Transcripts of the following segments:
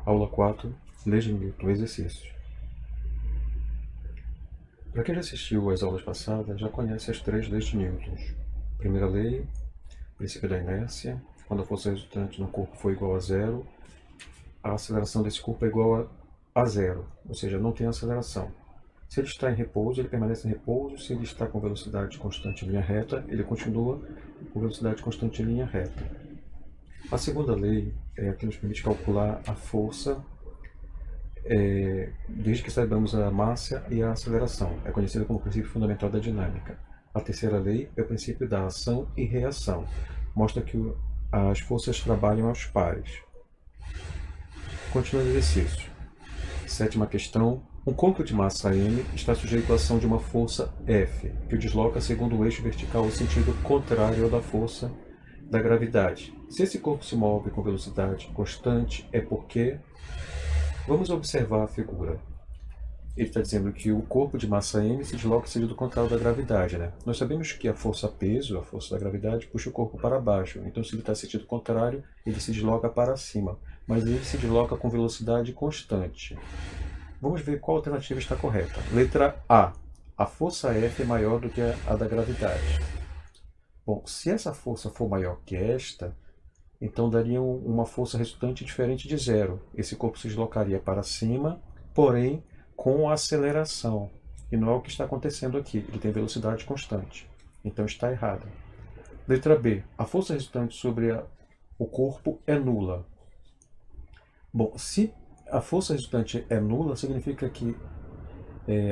Aula 4, Leis de Newton, exercícios. Para quem já assistiu às aulas passadas, já conhece as 3 leis de Newton. Primeira lei, princípio da inércia. Quando a força resultante no corpo for igual a zero, a aceleração desse corpo é igual a zero, ou seja, não tem aceleração. Se ele está em repouso, ele permanece em repouso. Se ele está com velocidade constante em linha reta, ele continua com velocidade constante em linha reta. A segunda lei é a que nos permite calcular a força desde que saibamos a massa e a aceleração. É conhecida como o princípio fundamental da dinâmica. A terceira lei é o princípio da ação e reação. Mostra que as forças trabalham aos pares. Continuando o exercício. Sétima questão. Um corpo de massa m está sujeito à ação de uma força F, que o desloca segundo o eixo vertical no sentido contrário ao da força da gravidade. Se esse corpo se move com velocidade constante, é porque... Vamos observar a figura. Ele está dizendo que o corpo de massa m se desloca em sentido contrário da gravidade, né? Nós sabemos que a força peso, a força da gravidade, puxa o corpo para baixo. Então, se ele está em sentido contrário, ele se desloca para cima. Mas ele se desloca com velocidade constante. Vamos ver qual alternativa está correta. Letra A. A força F é maior do que a da gravidade. Bom, se essa força for maior que esta, então daria uma força resultante diferente de zero. Esse corpo se deslocaria para cima, porém com aceleração. E não é o que está acontecendo aqui. Ele tem velocidade constante. Então está errado. Letra B. A força resultante sobre o corpo é nula. Bom, se a força resultante é nula, significa que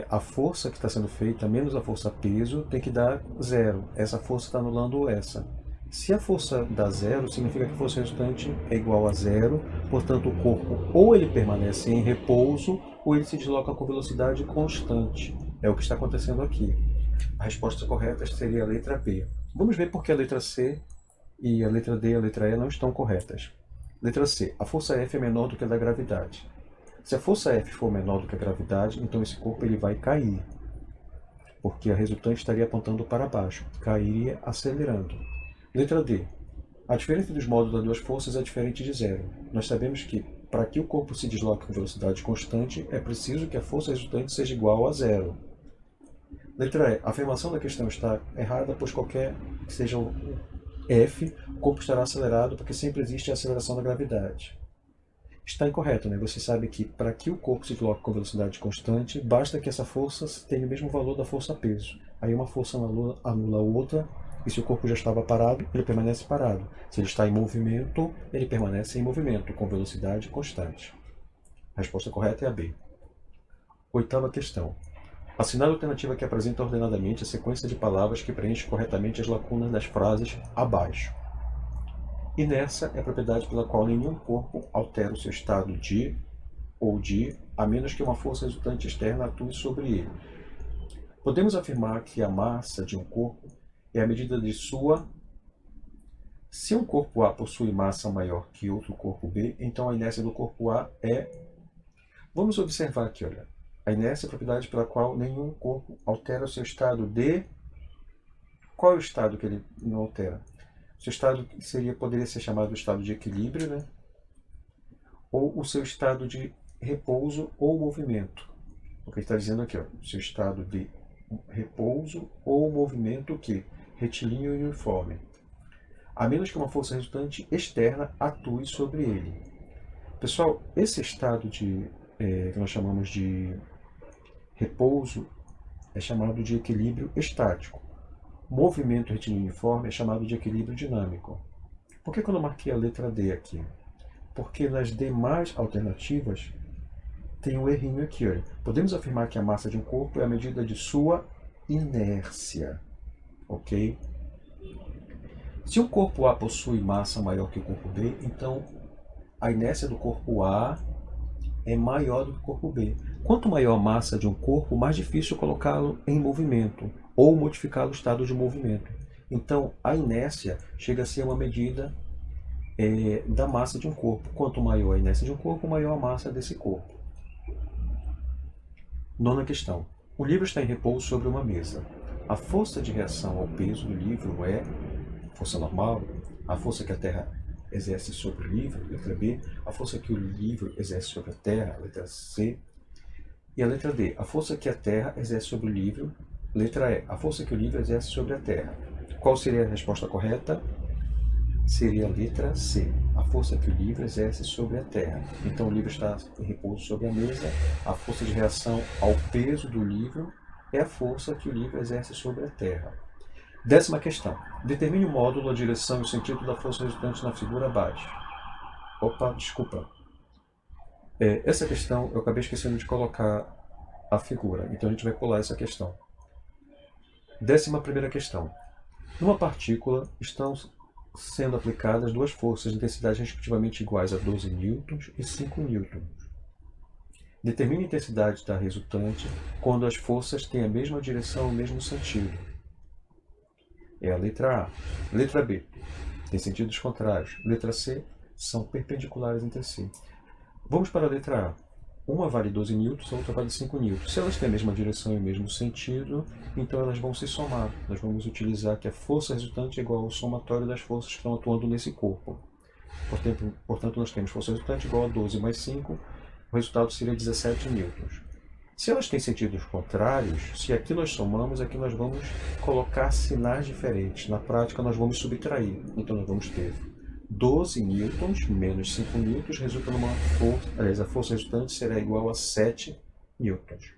a força que está sendo feita menos a força peso tem que dar zero. Essa força está anulando essa. Se a força dá zero, significa que a força resultante é igual a zero, portanto o corpo ou ele permanece em repouso ou ele se desloca com velocidade constante. É o que está acontecendo aqui. A resposta correta seria a letra B. Vamos ver por que a letra C e a letra D e a letra E não estão corretas. Letra C. A força F é menor do que a da gravidade. Se a força F for menor do que a gravidade, então esse corpo ele vai cair, porque a resultante estaria apontando para baixo, cairia acelerando. Letra D. A diferença dos modos das duas forças é diferente de zero. Nós sabemos que, para que o corpo se desloque com velocidade constante, é preciso que a força resultante seja igual a zero. Letra E. A afirmação da questão está errada, pois qualquer que seja o F, o corpo estará acelerado, porque sempre existe a aceleração da gravidade. Está incorreto, né? Você sabe que, para que o corpo se desloque com velocidade constante, basta que essa força tenha o mesmo valor da força-peso. Aí uma força anula a outra, e se o corpo já estava parado, ele permanece parado. Se ele está em movimento, ele permanece em movimento, com velocidade constante. A resposta correta é a B. Oitava questão. Assinale a alternativa que apresenta ordenadamente a sequência de palavras que preenche corretamente as lacunas das frases abaixo. Inércia é a propriedade pela qual nenhum corpo altera o seu estado de ou de, a menos que uma força resultante externa atue sobre ele. Podemos afirmar que a massa de um corpo é a medida de sua... Se um corpo A possui massa maior que outro corpo B, então a inércia do corpo A é... Vamos observar aqui, olha. A inércia é a propriedade pela qual nenhum corpo altera o seu estado de... Qual é o estado que ele não altera? Seu estado poderia ser chamado de estado de equilíbrio, né? Ou o seu estado de repouso ou movimento. O que ele está dizendo aqui, ó, seu estado de repouso ou movimento que retilíneo e uniforme, a menos que uma força resultante externa atue sobre ele. Pessoal, esse estado que nós chamamos de repouso é chamado de equilíbrio estático. Movimento retilíneo uniforme é chamado de equilíbrio dinâmico. Por que eu não marquei a letra D aqui? Porque nas demais alternativas tem um errinho aqui. Olha. Podemos afirmar que a massa de um corpo é a medida de sua inércia. Ok? Se o corpo A possui massa maior que o corpo B, então a inércia do corpo A é maior do que o corpo B. Quanto maior a massa de um corpo, mais difícil colocá-lo em movimento ou modificar o estado de movimento. Então, a inércia chega a ser uma medida da massa de um corpo. Quanto maior a inércia de um corpo, maior a massa desse corpo. Nona questão. O livro está em repouso sobre uma mesa. A força de reação ao peso do livro é força normal, a força que a Terra exerce sobre o livro, letra B, a força que o livro exerce sobre a Terra, letra C, e a letra D, a força que a Terra exerce sobre o livro, letra E, a força que o livro exerce sobre a Terra. Qual seria a resposta correta? Seria a letra C, a força que o livro exerce sobre a Terra. Então o livro está em repouso sobre a mesa, a força de reação ao peso do livro é a força que o livro exerce sobre a Terra. 10ª questão. Determine o módulo, a direção e o sentido da força resultante na figura abaixo. Opa, desculpa. Essa questão eu acabei esquecendo de colocar a figura, então a gente vai pular essa questão. 11ª questão. Numa partícula estão sendo aplicadas duas forças de intensidade respectivamente iguais a 12 newtons e 5 newtons. Determine a intensidade da resultante quando as forças têm a mesma direção e o mesmo sentido. É a letra A. Letra B, tem sentidos contrários. Letra C, são perpendiculares entre si. Vamos para a letra A. Uma vale 12 newtons, a outra vale 5 newtons. Se elas têm a mesma direção e o mesmo sentido, então elas vão se somar. Nós vamos utilizar que a força resultante é igual ao somatório das forças que estão atuando nesse corpo. Portanto, nós temos força resultante igual a 12 mais 5, o resultado seria 17 newtons. Se elas têm sentidos contrários, se aqui nós somamos, aqui nós vamos colocar sinais diferentes. Na prática, nós vamos subtrair. Então, nós vamos ter 12 newtons menos 5 newtons resulta numa força, aliás, a força resultante será igual a 7 newtons.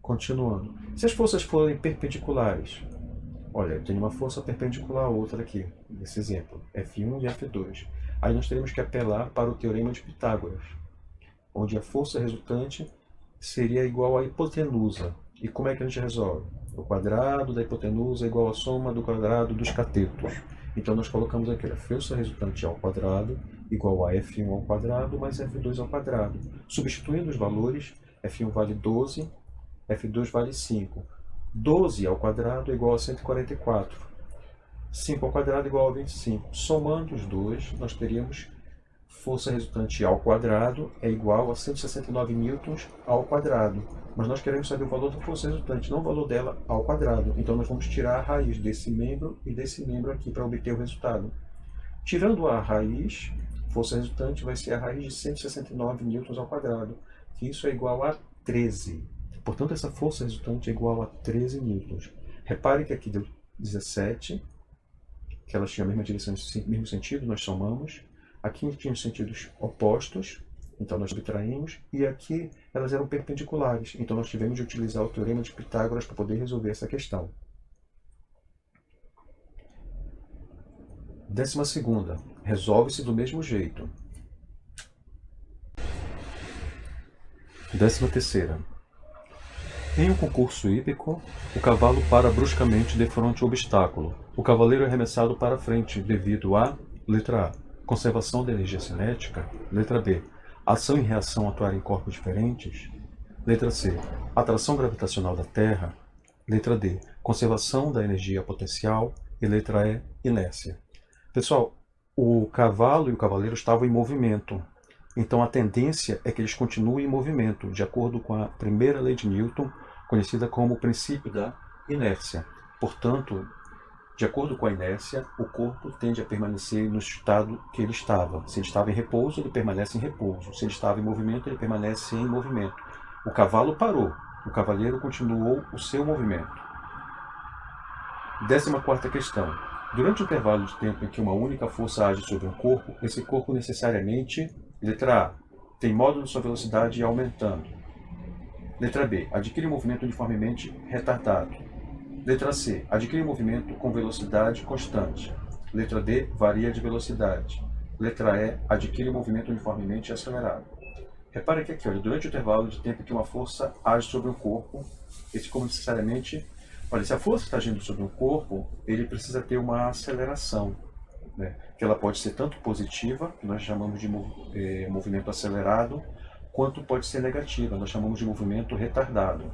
Continuando. Se as forças forem perpendiculares, olha, eu tenho uma força perpendicular a outra aqui, nesse exemplo, F1 e F2. Aí nós teremos que apelar para o teorema de Pitágoras, onde a força resultante seria igual à hipotenusa. E como é que a gente resolve? O quadrado da hipotenusa é igual à soma do quadrado dos catetos. Então nós colocamos aqui a força resultante ao quadrado igual a F1 ao quadrado mais F2 ao quadrado. Substituindo os valores, F1 vale 12, F2 vale 5. 12 ao quadrado é igual a 144. 5 ao quadrado é igual a 25. Somando os dois, nós teríamos força resultante ao quadrado é igual a 169 newtons ao quadrado. Mas nós queremos saber o valor da força resultante, não o valor dela ao quadrado. Então nós vamos tirar a raiz desse membro e desse membro aqui para obter o resultado. Tirando a raiz, força resultante vai ser a raiz de 169 newtons ao quadrado, que isso é igual a 13. Portanto, essa força resultante é igual a 13 newtons. Repare que aqui deu 17, que elas tinham a mesma direção e mesmo sentido, nós somamos. Aqui tinham sentidos opostos, então nós subtraímos, e aqui elas eram perpendiculares, então nós tivemos de utilizar o teorema de Pitágoras para poder resolver essa questão. 12ª. Resolve-se do mesmo jeito. 13ª. Em um concurso hípico, o cavalo para bruscamente defronte ao obstáculo. O cavaleiro é arremessado para frente devido a, letra A, conservação da energia cinética, letra B, ação e reação atuarem em corpos diferentes, letra C, atração gravitacional da Terra, letra D, conservação da energia potencial e letra E, inércia. Pessoal, o cavalo e o cavaleiro estavam em movimento, então a tendência é que eles continuem em movimento, de acordo com a primeira lei de Newton, conhecida como o princípio da inércia. Portanto, de acordo com a inércia, o corpo tende a permanecer no estado que ele estava. Se ele estava em repouso, ele permanece em repouso. Se ele estava em movimento, ele permanece em movimento. O cavalo parou, o cavaleiro continuou o seu movimento. 14ª questão. Durante o intervalo de tempo em que uma única força age sobre um corpo, esse corpo necessariamente, letra A, tem módulo de sua velocidade aumentando. Letra B, adquire um movimento uniformemente retardado. Letra C, adquire um movimento com velocidade constante. Letra D, varia de velocidade. Letra E, adquire um movimento uniformemente acelerado. Repare que aqui, olha, durante o intervalo de tempo que uma força age sobre um corpo, esse corpo necessariamente... Olha, se a força está agindo sobre um corpo, ele precisa ter uma aceleração, né? Que ela pode ser tanto positiva, que nós chamamos de movimento acelerado, quanto pode ser negativa, nós chamamos de movimento retardado.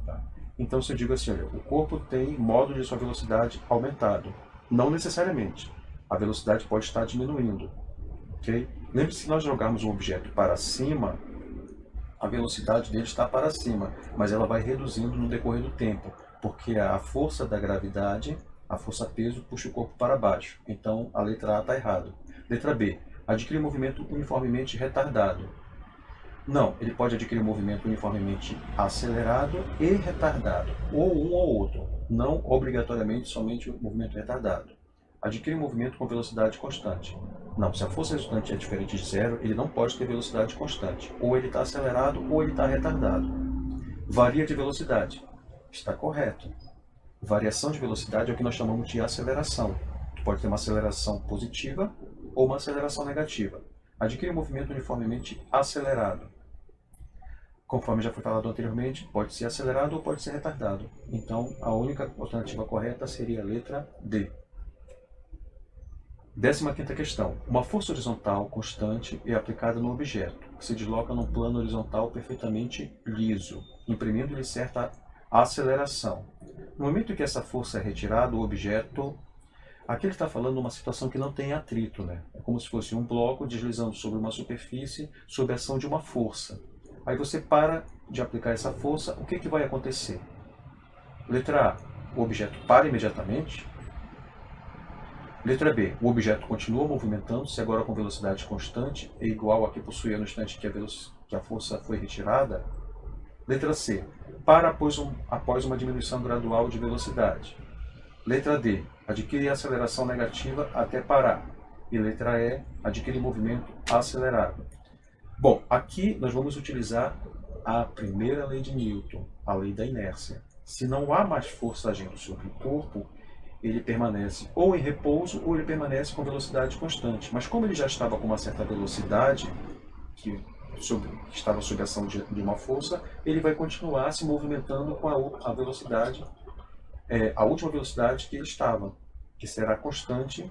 Tá? Então, se eu digo assim, olha, o corpo tem módulo de sua velocidade aumentado. Não necessariamente. A velocidade pode estar diminuindo. Okay? Lembre-se que se nós jogarmos um objeto para cima, a velocidade dele está para cima, mas ela vai reduzindo no decorrer do tempo, porque a força da gravidade, a força peso, puxa o corpo para baixo. Então, a letra A está errada. Letra B. Adquirir movimento uniformemente retardado. Não, ele pode adquirir um movimento uniformemente acelerado e retardado, ou um ou outro, não obrigatoriamente somente o movimento retardado. Adquire um movimento com velocidade constante. Não, se a força resultante é diferente de zero, ele não pode ter velocidade constante. Ou ele está acelerado ou ele está retardado. Varia de velocidade. Está correto. Variação de velocidade é o que nós chamamos de aceleração. Tu pode ter uma aceleração positiva ou uma aceleração negativa. Adquire um movimento uniformemente acelerado. Conforme já foi falado anteriormente, pode ser acelerado ou pode ser retardado. Então, a única alternativa correta seria a letra D. 15ª questão. Uma força horizontal constante é aplicada no objeto, que se desloca num plano horizontal perfeitamente liso, imprimindo-lhe certa aceleração. No momento em que essa força é retirada, o objeto... Aqui ele está falando de uma situação que não tem atrito, né? É como se fosse um bloco deslizando sobre uma superfície sob a ação de uma força. Aí você para de aplicar essa força, o que vai acontecer? Letra A, o objeto para imediatamente. Letra B, o objeto continua movimentando-se, agora com velocidade constante, é igual a que possuía no instante que a força foi retirada. Letra C, para após uma diminuição gradual de velocidade. Letra D, adquire aceleração negativa até parar. E letra E, adquire movimento acelerado. Bom, aqui nós vamos utilizar a primeira lei de Newton, a lei da inércia. Se não há mais força agindo sobre o corpo, ele permanece ou em repouso ou ele permanece com velocidade constante. Mas como ele já estava com uma certa velocidade, que estava sob a ação de uma força, ele vai continuar se movimentando com a velocidade, a última velocidade que ele estava, que será constante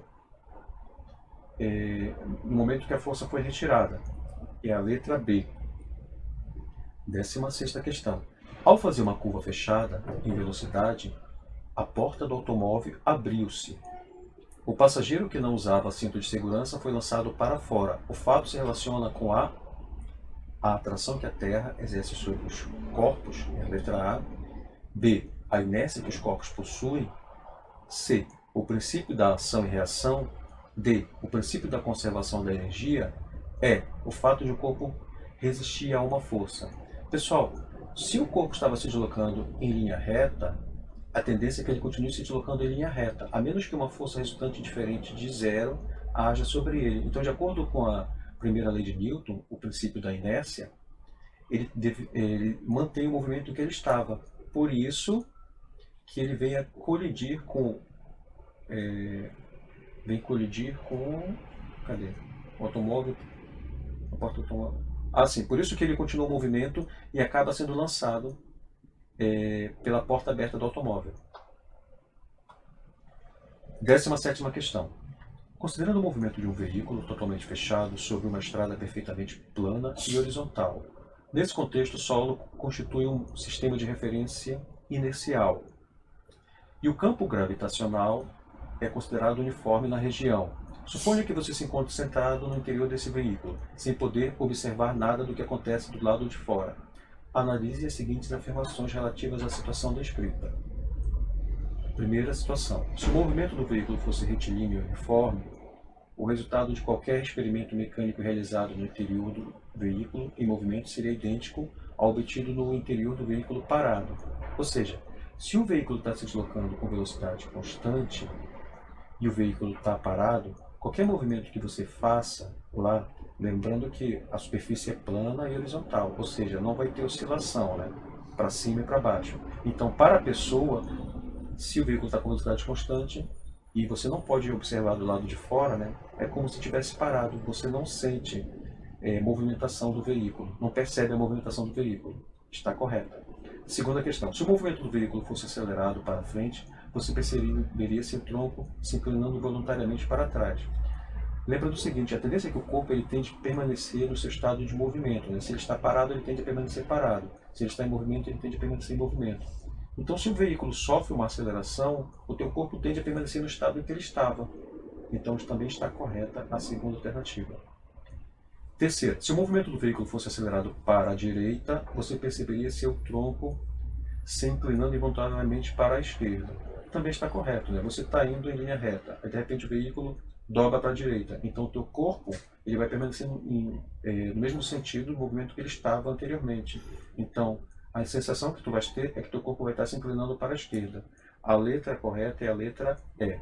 no momento que a força foi retirada. É a letra B. 16ª questão. Ao fazer uma curva fechada em velocidade, a porta do automóvel abriu-se. O passageiro que não usava cinto de segurança foi lançado para fora. O fato se relaciona com a atração que a Terra exerce sobre os corpos, é a letra A. B, a inércia que os corpos possuem. C, o princípio da ação e reação. D, o princípio da conservação da energia. E, o fato de o corpo resistir a uma força. Pessoal, se o corpo estava se deslocando em linha reta, a tendência é que ele continue se deslocando em linha reta, a menos que uma força resultante diferente de zero haja sobre ele. Então, de acordo com a primeira lei de Newton, o princípio da inércia, ele mantém o movimento em que ele estava. Por isso que ele vem colidir com... Cadê? O automóvel... A porta do automóvel. Sim, por isso que ele continua o movimento e acaba sendo lançado pela porta aberta do automóvel. 17ª questão. Considerando o movimento de um veículo totalmente fechado sobre uma estrada perfeitamente plana e horizontal. Nesse contexto, o solo constitui um sistema de referência inercial. E o campo gravitacional é considerado uniforme na região. Suponha que você se encontre sentado no interior desse veículo, sem poder observar nada do que acontece do lado de fora. Analise as seguintes afirmações relativas à situação descrita. Primeira situação. Se o movimento do veículo fosse retilíneo e uniforme, o resultado de qualquer experimento mecânico realizado no interior do veículo em movimento seria idêntico ao obtido no interior do veículo parado. Ou seja, se o veículo está se deslocando com velocidade constante e o veículo está parado, qualquer movimento que você faça lá, lembrando que a superfície é plana e horizontal, ou seja, não vai ter oscilação, né? Para cima e para baixo. Então, para a pessoa, se o veículo está com velocidade constante e você não pode observar do lado de fora, né? É como se tivesse parado, você não sente movimentação do veículo, não percebe a movimentação do veículo. Está correta. Segunda questão. Se o movimento do veículo fosse acelerado para frente, você perceberia seu tronco se inclinando voluntariamente para trás. Lembra do seguinte, a tendência é que o corpo ele tende a permanecer no seu estado de movimento. Né? Se ele está parado, ele tende a permanecer parado. Se ele está em movimento, ele tende a permanecer em movimento. Então, se o veículo sofre uma aceleração, o teu corpo tende a permanecer no estado em que ele estava. Então, também está correta a segunda alternativa. Terceiro, se o movimento do veículo fosse acelerado para a direita, você perceberia seu tronco se inclinando involuntariamente para a esquerda. Também está correto, né? Você está indo em linha reta, aí de repente o veículo dobra para a direita. Então o teu corpo ele vai permanecer no mesmo sentido do movimento que ele estava anteriormente. Então a sensação que tu vais ter é que teu corpo vai estar se inclinando para a esquerda. A letra correta é a letra E.